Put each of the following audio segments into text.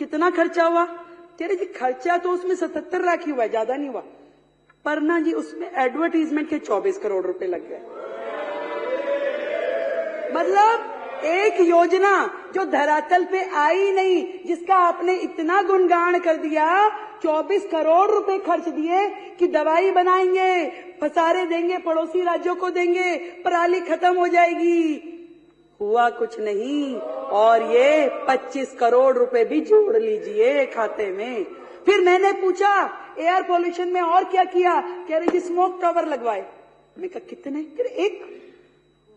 कितना खर्चा हुआ? कह रहे जी खर्चा तो उसमें 77 लाख ही हुआ, ज्यादा नहीं हुआ, पर ना जी उसमें एडवर्टीजमेंट के 24 करोड़ रुपए लग गए। मतलब एक योजना जो धरातल पे आई नहीं, जिसका आपने इतना गुणगान कर दिया, 24 करोड़ रुपए खर्च दिए कि दवाई बनाएंगे, पसारे देंगे, पड़ोसी राज्यों को देंगे, पराली खत्म हो जाएगी, हुआ कुछ नहीं। और ये 25 करोड़ रुपए भी जोड़ लीजिए खाते में। फिर मैंने पूछा एयर पोल्यूशन में और क्या किया? कह रहे जी स्मोक टावर लगवाए। मैं कहा कितने? कह रहे एक।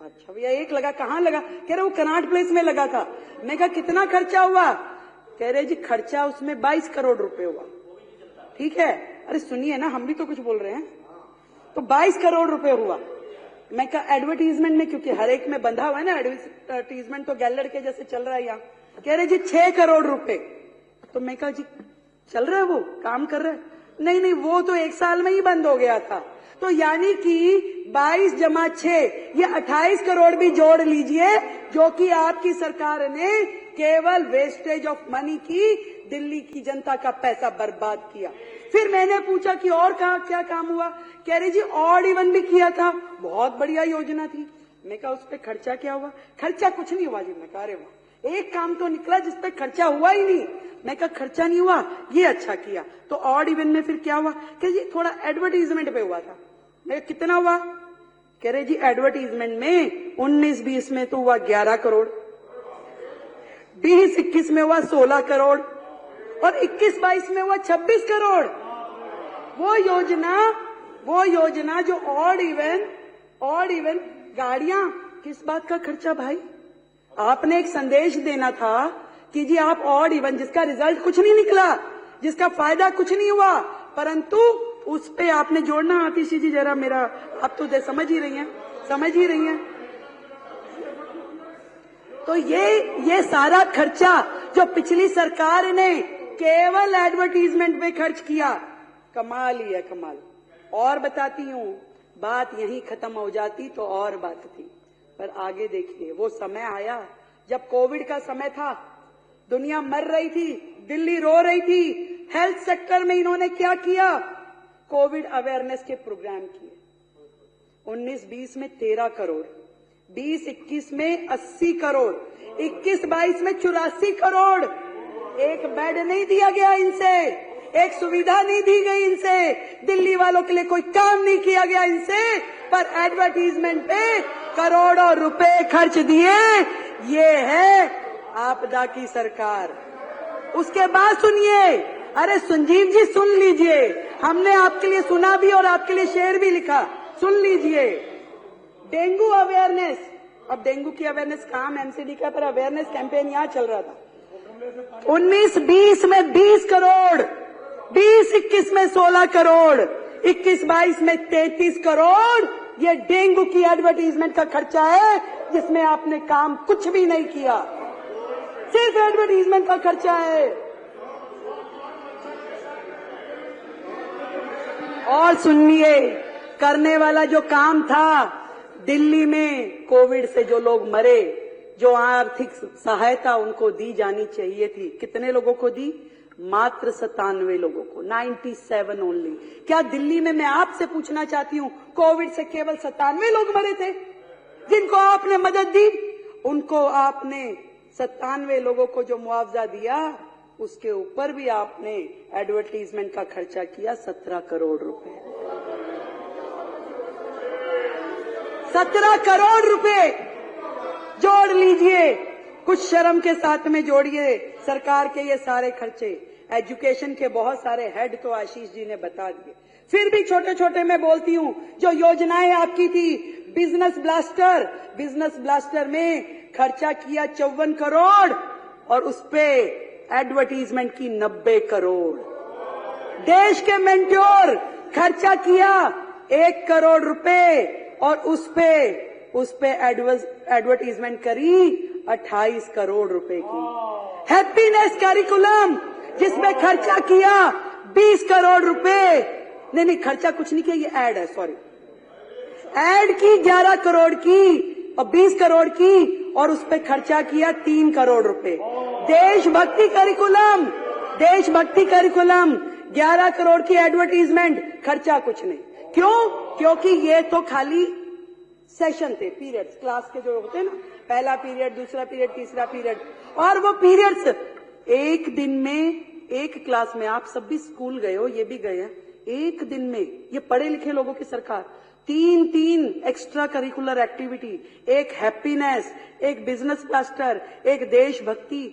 अच्छा भैया एक लगा, कहाँ लगा? कह रहे वो कनाट प्लेस में लगा था। मैं कहा कितना खर्चा हुआ? कह रहे जी खर्चा उसमें 22 करोड़ रुपए हुआ। ठीक है, अरे सुनिए ना, हम भी तो कुछ बोल रहे हैं। तो 22 करोड़ रुपए हुआ। मैं कहा एडवर्टीजमेंट में, क्योंकि हर एक में बंधा हुआ है ना, एडवर्टीजमेंट तो गैलर के जैसे चल रहा है यहाँ। कह रहे जी 6 करोड़ रुपए। तो मैं कहा जी चल रहा है, वो काम कर रहा है? नहीं नहीं, वो तो 1 साल में ही बंद हो गया था। तो यानी कि 22 जमा 6 ये 28 करोड़ भी जोड़ लीजिए, जो कि आपकी सरकार ने केवल वेस्टेज ऑफ मनी की, दिल्ली की जनता का पैसा बर्बाद किया। फिर मैंने पूछा कि और क्या काम हुआ? कह रही जी ऑड इवन भी किया था, बहुत बढ़िया योजना थी। मैं कहा उस पर खर्चा क्या हुआ? खर्चा कुछ नहीं हुआ जी। मैं कहा अरे वाह, एक काम तो निकला जिसपे खर्चा हुआ ही नहीं। मैं कहा खर्चा नहीं हुआ, ये अच्छा किया। तो ऑड इवन में फिर क्या हुआ? कह जी थोड़ा एडवर्टीजमेंट पे हुआ था। मैं कितना हुआ? कह रहे जी एडवर्टीजमेंट में 19-20 में तो हुआ 11 करोड़, 20-21 में हुआ 16 करोड़ और 21-22 में हुआ 26 करोड़। वो योजना जो ऑड इवन गाड़ियां, किस बात का खर्चा भाई? आपने एक संदेश देना था कि जी आप ऑड इवन, जिसका रिजल्ट कुछ नहीं निकला, जिसका फायदा कुछ नहीं हुआ, परंतु उस पे आपने जोड़ना। आतिशी जी जरा मेरा, अब तो समझ ही रही हैं। तो ये सारा खर्चा जो पिछली सरकार ने केवल एडवर्टीजमेंट पे खर्च किया, कमाल ही है, कमाल। और बताती हूँ, बात यहीं खत्म हो जाती तो और बात थी, पर आगे देखिए। वो समय आया जब कोविड का समय था, दुनिया मर रही थी, दिल्ली रो रही थी। हेल्थ सेक्टर में इन्होंने क्या किया? कोविड अवेयरनेस के प्रोग्राम किए। 19-20 में 13 करोड़, 20-21 में 80 करोड़, 21-22 में 84 करोड़। एक बेड नहीं दिया गया इनसे, एक सुविधा नहीं दी गई इनसे, दिल्ली वालों के लिए कोई काम नहीं किया गया इनसे, पर एडवर्टीजमेंट पे करोड़ों रुपए खर्च दिए। ये है आपदा की सरकार। उसके बाद सुनिए, अरे संजीव जी सुन लीजिए, हमने आपके लिए सुना भी और आपके लिए शेर भी लिखा, सुन लीजिए। डेंगू अवेयरनेस, अब डेंगू की अवेयरनेस काम एमसीडी का, पर अवेयरनेस कैंपेन यहाँ चल रहा था। 19-20 में 20 करोड़, 20-21 में 16 करोड़, 21-22 में 33 करोड़। ये डेंगू की एडवर्टीजमेंट का खर्चा है, जिसमें आपने काम कुछ भी नहीं किया, सिर्फ एडवर्टीजमेंट का खर्चा है। और सुनिए, करने वाला जो काम था, दिल्ली में कोविड से जो लोग मरे, जो आर्थिक सहायता उनको दी जानी चाहिए थी, कितने लोगों को दी? मात्र 97 लोगों को, 97 ओनली। क्या दिल्ली में, मैं आपसे पूछना चाहती हूं, कोविड से केवल 97 लोग मरे थे जिनको आपने मदद दी? उनको आपने 97 लोगों को जो मुआवजा दिया, उसके ऊपर भी आपने एडवर्टीजमेंट का खर्चा किया 17 करोड़ रुपए। 17 करोड़ रुपए जोड़ लीजिए, कुछ शर्म के साथ में जोड़िए सरकार के ये सारे खर्चे। एजुकेशन के बहुत सारे हेड तो आशीष जी ने बता दिए, फिर भी छोटे छोटे मैं बोलती हूँ। जो योजनाएं आपकी थी, बिजनेस ब्लास्टर में खर्चा किया 54 करोड़ और उस पे एडवर्टीजमेंट की 90 करोड़। देश के मेंटोर खर्चा किया 1 करोड़ रुपए और उस पे एडवर्टीजमेंट करी 28 करोड़ रुपए की। हैप्पीनेस करिकुलम जिसमें खर्चा किया 20 करोड़ रुपए, नहीं खर्चा कुछ नहीं किया, ये ऐड है, सॉरी, ऐड की 11 करोड़ की और 20 करोड़ की और उस पे खर्चा किया 3 करोड़ रुपए। देशभक्ति करिकुलम 11 करोड़ की एडवर्टीजमेंट, खर्चा कुछ नहीं। क्यों? क्योंकि ये तो खाली सेशन थे, पीरियड्स, क्लास के जो होते हैं ना, पहला पीरियड, दूसरा पीरियड, तीसरा पीरियड, और वो पीरियड्स एक दिन में, एक क्लास में, आप सब भी स्कूल गए हो, ये भी गए हैं, एक दिन में ये पढ़े लिखे लोगों की सरकार 3 एक्स्ट्रा करिकुलर एक्टिविटी, एक हैप्पीनेस, एक बिजनेस क्लस्टर, एक देशभक्ति।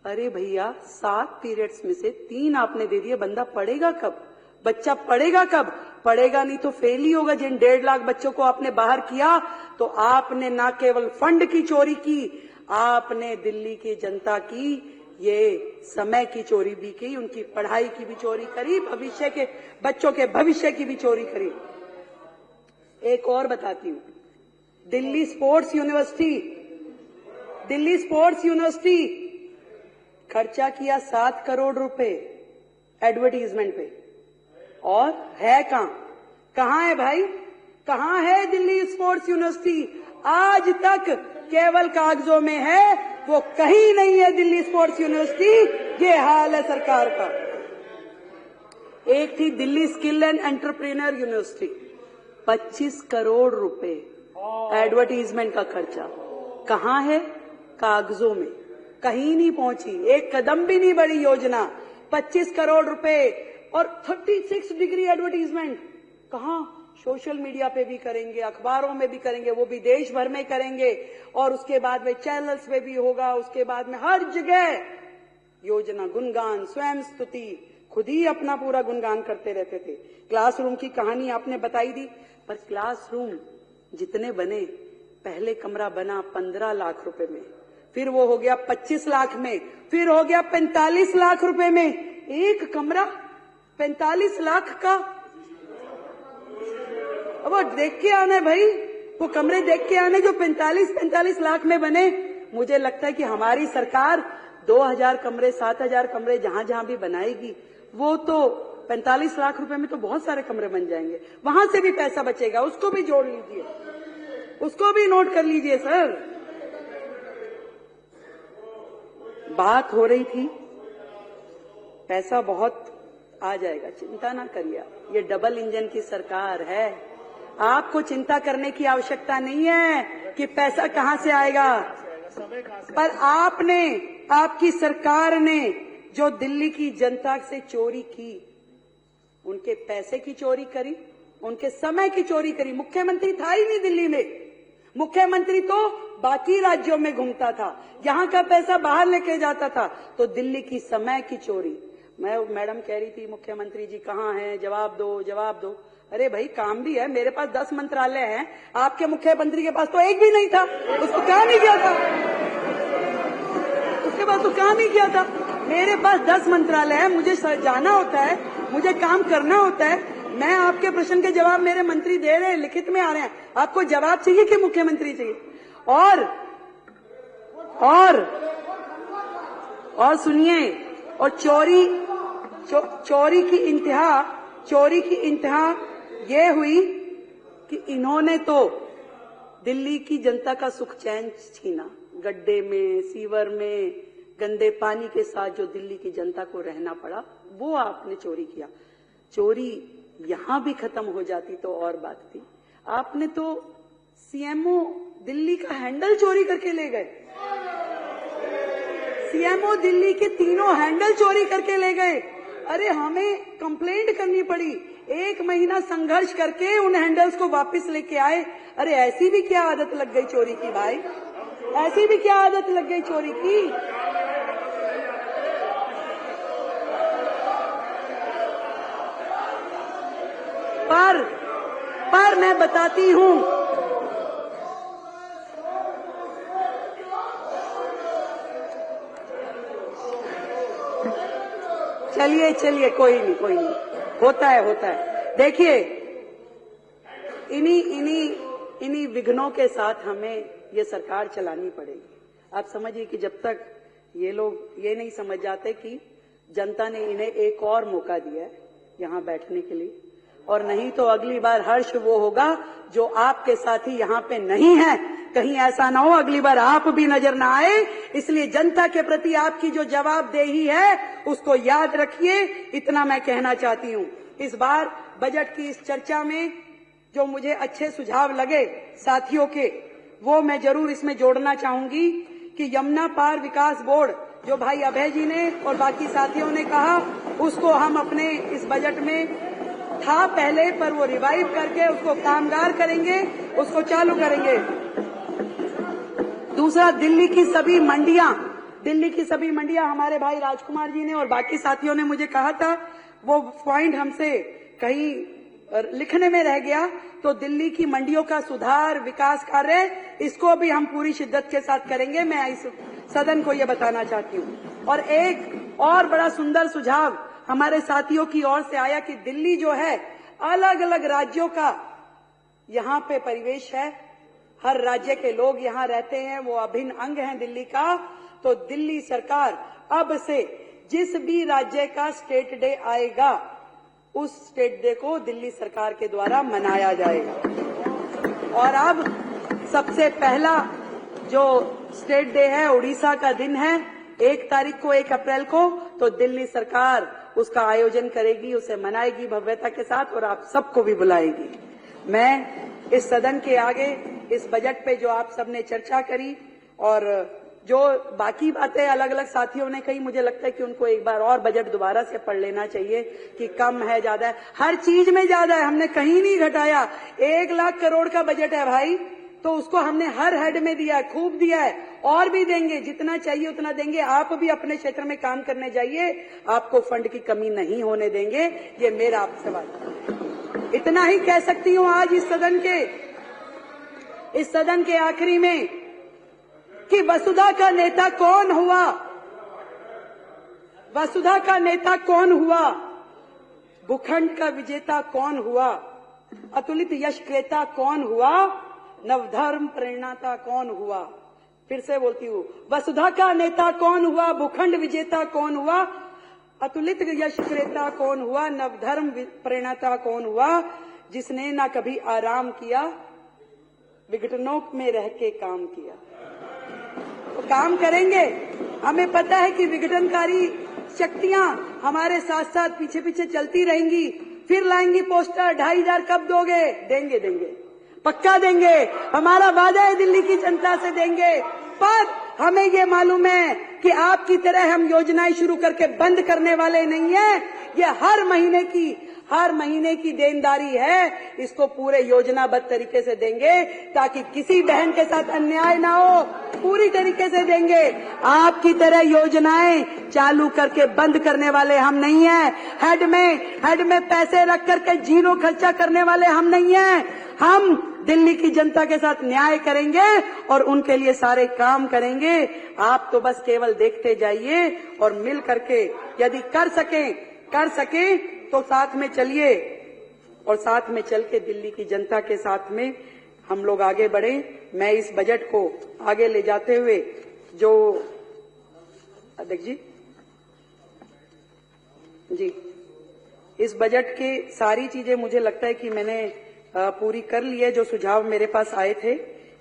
अरे भैया 7 पीरियड्स में से 3 आपने दे दिए, बंदा पढ़ेगा कब? बच्चा पढ़ेगा कब? पढ़ेगा नहीं तो फेल ही होगा। जिन 1.5 लाख बच्चों को आपने बाहर किया, तो आपने ना केवल फंड की चोरी की, आपने दिल्ली की जनता की ये समय की चोरी भी की, उनकी पढ़ाई की भी चोरी करी, भविष्य के बच्चों के भविष्य की भी चोरी करी। एक और बताती हूं, दिल्ली स्पोर्ट्स यूनिवर्सिटी खर्चा किया 7 करोड़ रुपए एडवर्टीजमेंट पे, और है कहां है भाई? कहां है दिल्ली स्पोर्ट्स यूनिवर्सिटी? आज तक केवल कागजों में है, वो कहीं नहीं है दिल्ली स्पोर्ट्स यूनिवर्सिटी। ये हाल है सरकार का। एक थी Delhi skill and entrepreneur university, 25 crore रुपए एडवर्टीजमेंट का खर्चा। कहां है? कागजों में, कहीं नहीं पहुंची, एक कदम भी नहीं बढ़ी योजना। 25 करोड़ रुपए और 36 डिग्री एडवर्टीजमेंट। कहां? सोशल मीडिया पे भी करेंगे, अखबारों में भी करेंगे, वो भी देश भर में करेंगे, और उसके बाद में चैनल्स पे भी होगा, उसके बाद में हर जगह योजना, गुणगान, स्वयं स्तुति, खुद ही अपना पूरा गुणगान करते रहते थे। क्लासरूम की कहानी आपने बताई दी, पर क्लासरूम जितने बने, पहले कमरा बना 15 लाख रुपए में, फिर वो हो गया 25 लाख में, फिर हो गया 45 लाख रुपए में। एक कमरा 45 लाख का, अब वो देख के आने भाई, वो कमरे देख के आने जो 45 लाख में बने। मुझे लगता है कि हमारी सरकार 2000 कमरे, 7000 कमरे जहां जहां भी बनाएगी, वो तो 45 लाख रुपए में तो बहुत सारे कमरे बन जाएंगे। वहां से भी पैसा बचेगा, उसको भी जोड़ लीजिए, उसको भी नोट कर लीजिए सर। बात हो रही थी पैसा बहुत आ जाएगा, चिंता ना करिए, ये डबल इंजन की सरकार है, आपको चिंता करने की आवश्यकता नहीं है कि पैसा कहां से आएगा। पर आपने, आपकी सरकार ने जो दिल्ली की जनता से चोरी की, उनके पैसे की चोरी करी, उनके समय की चोरी करी। मुख्यमंत्री था ही नहीं दिल्ली में, मुख्यमंत्री तो बाकी राज्यों में घूमता था, यहां का पैसा बाहर लेके जाता था। तो दिल्ली की समय की चोरी। मैडम कह रही थी मुख्यमंत्री जी कहां हैं, जवाब दो जवाब दो। अरे भाई काम भी है, मेरे पास 10 मंत्रालय हैं, आपके मुख्यमंत्री के पास तो एक भी नहीं था, उसको काम ही किया था, उसके पास तो काम ही किया था। मेरे पास 10 मंत्रालय है, मुझे जाना होता है, मुझे काम करना होता है। मैं आपके प्रश्न के जवाब मेरे मंत्री दे रहे हैं, लिखित में आ रहे हैं। आपको जवाब चाहिए कि मुख्यमंत्री चाहिए? और सुनिए, और चोरी की इंतहा ये हुई कि इन्होंने तो दिल्ली की जनता का सुख चैन छीना। गड्ढे में, सीवर में, गंदे पानी के साथ जो दिल्ली की जनता को रहना पड़ा, वो आपने चोरी किया। चोरी यहां भी खत्म हो जाती तो और बात थी। आपने तो सीएमओ दिल्ली का हैंडल चोरी करके ले गए, सीएमओ दिल्ली के 3 हैंडल चोरी करके ले गए। अरे हमें कंप्लेंट करनी पड़ी, 1 महीना संघर्ष करके उन हैंडल्स को वापस लेके आए। अरे ऐसी भी क्या आदत लग गई चोरी की भाई, ऐसी भी क्या आदत लग गई चोरी की। पर मैं बताती हूं, चलिए कोई नहीं, होता है। देखिए इन्हीं विघ्नों के साथ हमें ये सरकार चलानी पड़ेगी। आप समझिए कि जब तक ये लोग ये नहीं समझ जाते कि जनता ने इन्हें एक और मौका दिया है यहां बैठने के लिए, और नहीं तो अगली बार हर्ष वो होगा जो आपके साथी यहां पे नहीं है, कहीं ऐसा ना हो अगली बार आप भी नजर ना आए। इसलिए जनता के प्रति आपकी जो जवाबदेही है उसको याद रखिए, इतना मैं कहना चाहती हूँ। इस बार बजट की इस चर्चा में जो मुझे अच्छे सुझाव लगे साथियों के, वो मैं जरूर इसमें जोड़ना चाहूंगी कि यमुना पार विकास बोर्ड जो भाई अभय जी ने और बाकी साथियों ने कहा, उसको हम अपने इस बजट में था पहले, पर वो रिवाइव करके उसको कामगार करेंगे, उसको चालू करेंगे। दूसरा, दिल्ली की सभी मंडियां हमारे भाई राजकुमार जी ने और बाकी साथियों ने मुझे कहा था, वो पॉइंट हमसे कहीं लिखने में रह गया, तो दिल्ली की मंडियों का सुधार विकास कार्य, इसको भी हम पूरी शिद्दत के साथ करेंगे। मैं इस सदन को ये बताना चाहती हूँ। और एक और बड़ा सुंदर सुझाव हमारे साथियों की ओर से आया कि दिल्ली जो है अलग अलग राज्यों का यहाँ पे परिवेश है, हर राज्य के लोग यहाँ रहते हैं, वो अभिन्न अंग हैं दिल्ली का। तो दिल्ली सरकार अब से जिस भी राज्य का स्टेट डे आएगा, उस स्टेट डे को दिल्ली सरकार के द्वारा मनाया जाएगा। और अब सबसे पहला जो स्टेट डे है उड़ीसा का दिन है, 1 तारीख को 1 अप्रैल को, तो दिल्ली सरकार उसका आयोजन करेगी, उसे मनाएगी भव्यता के साथ और आप सबको भी बुलाएगी। मैं इस सदन के आगे इस बजट पे जो आप सबने चर्चा करी और जो बाकी बातें अलग अलग साथियों ने कही, मुझे लगता है कि उनको एक बार और बजट दोबारा से पढ़ लेना चाहिए कि कम है ज्यादा है, हर चीज में ज्यादा है, हमने कहीं नहीं घटाया। 1 लाख करोड़ का बजट है भाई, तो उसको हमने हर हेड में दिया है, खूब दिया है, और भी देंगे, जितना चाहिए उतना देंगे। आप भी अपने क्षेत्र में काम करने जाइए, आपको फंड की कमी नहीं होने देंगे, ये मेरा आपसे वादा। इतना ही कह सकती हूँ आज इस सदन के आखिरी में कि वसुधा का नेता कौन हुआ, वसुधा का नेता कौन हुआ, भूखंड का विजेता कौन हुआ, अतुलित यश क्रेता कौन हुआ, नवधर्म प्रेरणाता कौन हुआ। फिर से बोलती हूँ, वसुधा का नेता कौन हुआ, भूखंड विजेता कौन हुआ, अतुलित यश क्रेता कौन हुआ, नवधर्म प्रेरणाता कौन हुआ, जिसने ना कभी आराम किया, विघटनों में रह के काम किया। तो काम करेंगे, हमें पता है कि विघटनकारी शक्तियां हमारे साथ साथ पीछे पीछे चलती रहेंगी, फिर लाएंगी पोस्टर, 2500 कब दोगे, देंगे पक्का देंगे, हमारा वादा है दिल्ली की जनता से देंगे। पर हमें ये मालूम है कि आपकी तरह हम योजनाएं शुरू करके बंद करने वाले नहीं है, ये हर महीने की देनदारी है, इसको पूरे योजनाबद्ध तरीके से देंगे ताकि किसी बहन के साथ अन्याय ना हो, पूरी तरीके से देंगे। आपकी तरह योजनाएं चालू करके बंद करने वाले हम नहीं हैं, हेड में पैसे रख करके जीरो खर्चा करने वाले हम नहीं हैं। हम दिल्ली की जनता के साथ न्याय करेंगे और उनके लिए सारे काम करेंगे। आप तो बस केवल देखते जाइए और मिल करके यदि कर सके तो साथ में चलिए और साथ में चल के दिल्ली की जनता के साथ में हम लोग आगे बढ़े। मैं इस बजट को आगे ले जाते हुए जो अध्यक्ष जी इस बजट के सारी चीजें मुझे लगता है कि मैंने पूरी कर ली है। जो सुझाव मेरे पास आए थे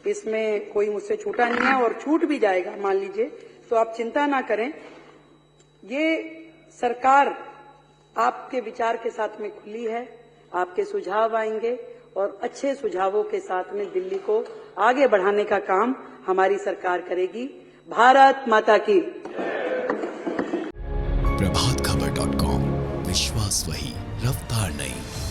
इसमें कोई मुझसे छूटा नहीं है और छूट भी जाएगा मान लीजिए, तो आप चिंता ना करें। ये सरकार आपके विचार के साथ में खुली है, आपके सुझाव आएंगे और अच्छे सुझावों के साथ में दिल्ली को आगे बढ़ाने का काम हमारी सरकार करेगी। भारत माता की। प्रभातखबर.com, विश्वास वही, रफ्तार नहीं।